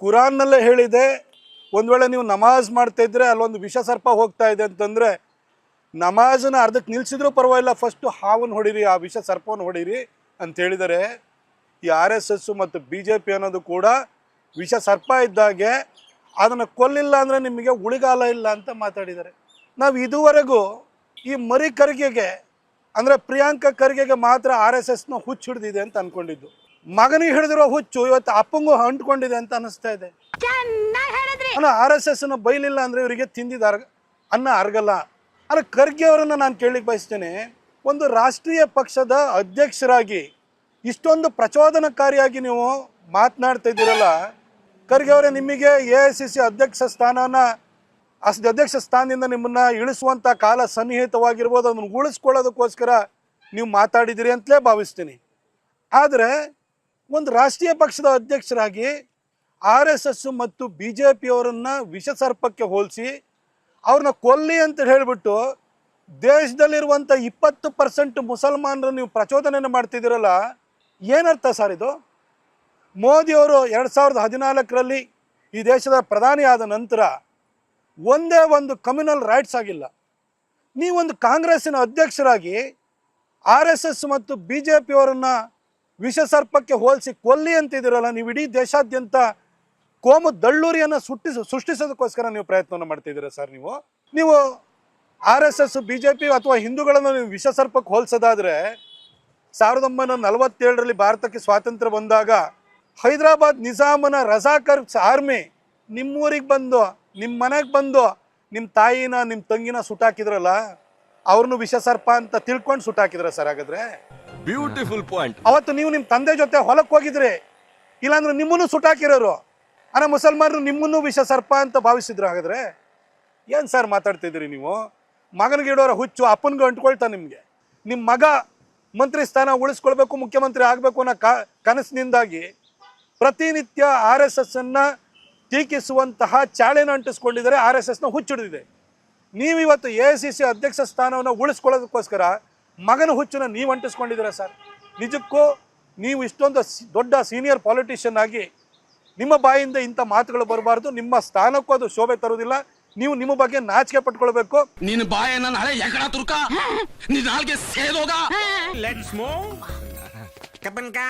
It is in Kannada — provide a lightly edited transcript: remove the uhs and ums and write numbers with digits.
ಕುರಾನ್ನಲ್ಲೇ ಹೇಳಿದೆ, ಒಂದು ವೇಳೆ ನೀವು ನಮಾಜ್ ಮಾಡ್ತಾ ಇದ್ರೆ ಅಲ್ಲೊಂದು ವಿಷ ಸರ್ಪ ಹೋಗ್ತಾ ಇದೆ ಅಂತಂದರೆ ನಮಾಜನ್ನ ಅರ್ಧಕ್ಕೆ ನಿಲ್ಲಿಸಿದ್ರೂ ಪರವಾಗಿಲ್ಲ, ಫಸ್ಟು ಹಾವನ್ನು ಹೊಡೀರಿ, ಆ ವಿಷ ಸರ್ಪವನ್ನು ಹೊಡೀರಿ ಅಂತ ಹೇಳಿದರೆ. ಈ RSS ಮತ್ತು BJP ಅನ್ನೋದು ಕೂಡ ವಿಷ ಸರ್ಪ ಇದ್ದಾಗೆ, ಅದನ್ನು ಕೊಲ್ಲಿಲ್ಲ ಅಂದರೆ ನಿಮಗೆ ಉಳಿಗಾಲ ಇಲ್ಲ ಅಂತ ಮಾತಾಡಿದ್ದಾರೆ. ನಾವು ಇದುವರೆಗೂ ಈ ಮರಿ ಖರ್ಗೆಗೆ ಅಂದರೆ ಪ್ರಿಯಾಂಕಾ ಖರ್ಗೆಗೆ ಮಾತ್ರ RSSನ ಹುಚ್ಚು ಹಿಡಿದಿದೆ ಅಂತ ಅಂದ್ಕೊಂಡಿದ್ದು. ಮಗನಿಗೆ ಹಿಡಿದಿರೋ ಹುಚ್ಚು ಇವತ್ತು ಅಪ್ಪಂಗೂ ಅಂಟ್ಕೊಂಡಿದೆ ಅಂತ ಅನ್ನಿಸ್ತಾ ಇದೆ. RSSನ ಬೈಲಿಲ್ಲ ಅಂದರೆ ಇವರಿಗೆ ತಿಂದಿದ್ದ ಅನ್ನ ಅರ್ಗಲ್ಲ. ಆದರೆ ಖರ್ಗೆ ಅವರನ್ನು ನಾನು ಕೇಳಲಿಕ್ಕೆ ಬಯಸ್ತೇನೆ, ಒಂದು ರಾಷ್ಟ್ರೀಯ ಪಕ್ಷದ ಅಧ್ಯಕ್ಷರಾಗಿ ಇಷ್ಟೊಂದು ಪ್ರಚೋದನಕಾರಿಯಾಗಿ ನೀವು ಮಾತನಾಡ್ತಾ ಇದ್ದೀರಲ್ಲ, ಖರ್ಗೆ ಅವರೇ, ನಿಮಗೆ AICC ಅಧ್ಯಕ್ಷ ಸ್ಥಾನದಿಂದ ನಿಮ್ಮನ್ನು ಇಳಿಸುವಂಥ ಕಾಲ ಸನ್ನಿಹಿತವಾಗಿರ್ಬೋದು, ಅದನ್ನು ಉಳಿಸ್ಕೊಳ್ಳೋದಕ್ಕೋಸ್ಕರ ನೀವು ಮಾತಾಡಿದಿರಿ ಅಂತಲೇ ಭಾವಿಸ್ತೀನಿ. ಆದರೆ ಒಂದು ರಾಷ್ಟ್ರೀಯ ಪಕ್ಷದ ಅಧ್ಯಕ್ಷರಾಗಿ RSS ಮತ್ತು BJP ಅವರನ್ನು ವಿಷ ಸರ್ಪಕ್ಕೆ ಹೋಲಿಸಿ ಅವ್ರನ್ನ ಕೊಲ್ಲಿ ಅಂತ ಹೇಳಿಬಿಟ್ಟು ದೇಶದಲ್ಲಿರುವಂಥ 20% ಮುಸಲ್ಮಾನರು ನೀವು ಪ್ರಚೋದನೆಯನ್ನು ಮಾಡ್ತಿದ್ದೀರಲ್ಲ, ಏನರ್ಥ ಸರ್ ಇದು? ಮೋದಿಯವರು 2014ರಲ್ಲಿ ಈ ದೇಶದ ಪ್ರಧಾನಿ ಆದ ನಂತರ ಒಂದೇ ಒಂದು ಕಮ್ಯುನಲ್ ರೈಟ್ಸ್ ಆಗಿಲ್ಲ. ನೀವೊಂದು ಕಾಂಗ್ರೆಸ್ಸಿನ ಅಧ್ಯಕ್ಷರಾಗಿ RSS ಮತ್ತು BJP ಅವರನ್ನು ವಿಷ ಸರ್ಪಕ್ಕೆ ಹೋಲಿಸಿ ಕೊಲ್ಲಿ ಅಂತಿದ್ದೀರಲ್ಲ, ನೀವು ಇಡೀ ದೇಶಾದ್ಯಂತ ಕೋಮು ದಳ್ಳೂರಿಯನ್ನು ಸೃಷ್ಟಿಸೋದಕ್ಕೋಸ್ಕರ ನೀವು ಪ್ರಯತ್ನವನ್ನು ಮಾಡ್ತಿದ್ದೀರಾ ಸರ್. ನೀವು RSS BJP ಅಥವಾ ಹಿಂದೂಗಳನ್ನು ನೀವು ವಿಷ ಸರ್ಪಕ್ಕೆ ಹೋಲಿಸೋದಾದರೆ 1947ರಲ್ಲಿ ಭಾರತಕ್ಕೆ ಸ್ವಾತಂತ್ರ್ಯ ಬಂದಾಗ ಹೈದರಾಬಾದ್ ನಿಜಾಮನ ರಜಾಕರ್ ಆರ್ಮಿ ನಿಮ್ಮೂರಿಗೆ ಬಂದು ನಿಮ್ಮ ಮನೆಗೆ ಬಂದು ನಿಮ್ಮ ತಾಯಿನ ನಿಮ್ಮ ತಂಗಿನ ಸುಟ್ಟಾಕಿದ್ರಲ್ಲ, ಅವ್ರನ್ನು ವಿಷ ಸರ್ಪ ಅಂತ ತಿಳ್ಕೊಂಡು ಸುಟ್ಟಾಕಿದ್ರ ಸರ್? ಹಾಗಾದ್ರೆ ಬ್ಯೂಟಿಫುಲ್ ಪಾಯಿಂಟ್. ಅವತ್ತು ನೀವು ನಿಮ್ಮ ತಂದೆ ಜೊತೆ ಹೊಲಕ್ಕೆ ಹೋಗಿದ್ರಿ, ಇಲ್ಲಾಂದ್ರೆ ನಿಮ್ಮನ್ನು ಸುಟ್ಟಾಕಿರೋರು. ಆದರೆ ಮುಸಲ್ಮಾನರು ನಿಮ್ಮನ್ನು ವಿಷ ಸರ್ಪ ಅಂತ ಭಾವಿಸಿದ್ರು. ಹಾಗಾದ್ರೆ ಏನು ಸರ್ ಮಾತಾಡ್ತಿದ್ದೀರಿ ನೀವು? ಮಗನಿಗೆ ಇಡೋರ ಹುಚ್ಚು ಅಪ್ಪನಿಗೆ ಅಂಟ್ಕೊಳ್ತಾ ನಿಮಗೆ. ನಿಮ್ಮ ಮಗ ಮಂತ್ರಿ ಸ್ಥಾನ ಉಳಿಸ್ಕೊಳ್ಬೇಕು, ಮುಖ್ಯಮಂತ್ರಿ ಆಗಬೇಕು ಅನ್ನೋ ಕನಸಿನಿಂದಾಗಿ ಪ್ರತಿನಿತ್ಯ RSSನ್ನು ಟೀಕಿಸುವಂತಹ ಚಾಳೆನ ಅಂಟಿಸ್ಕೊಂಡಿದ್ದಾರೆ, RSSನ ಹುಚ್ಚಿಡಿದಿದೆ. ನೀವಿವತ್ತು AICC ಅಧ್ಯಕ್ಷ ಸ್ಥಾನವನ್ನು ಉಳಿಸ್ಕೊಳ್ಳೋದಕ್ಕೋಸ್ಕರ ಮಗನ ಹುಚ್ಚನ್ನು ನೀವು ಅಂಟಿಸ್ಕೊಂಡಿದ್ದೀರಾ ಸರ್. ನಿಜಕ್ಕೂ ನೀವು ಇಷ್ಟೊಂದು ದೊಡ್ಡ ಸೀನಿಯರ್ ಪಾಲಿಟಿಷಿಯನ್ ಆಗಿ ನಿಮ್ಮ ಬಾಯಿಂದ ಇಂಥ ಮಾತುಗಳು ಬರಬಾರ್ದು. ನಿಮ್ಮ ಸ್ಥಾನಕ್ಕೂ ಅದು ಶೋಭೆ ತರುವುದಿಲ್ಲ. ನೀವು ನಿಮ್ಮ ಬಗ್ಗೆ ನಾಚಿಕೆ ಪಟ್ಕೊಳ್ಬೇಕು. ನೀನು ಬಾಯನ್ನ ನಾಳೆ ಎಕಡ ತುರ್ಕ ನೀ ನಾಲ್ಗೆ ಸೇದೋಗ. Let's move. ಕಪನ್ಕಾ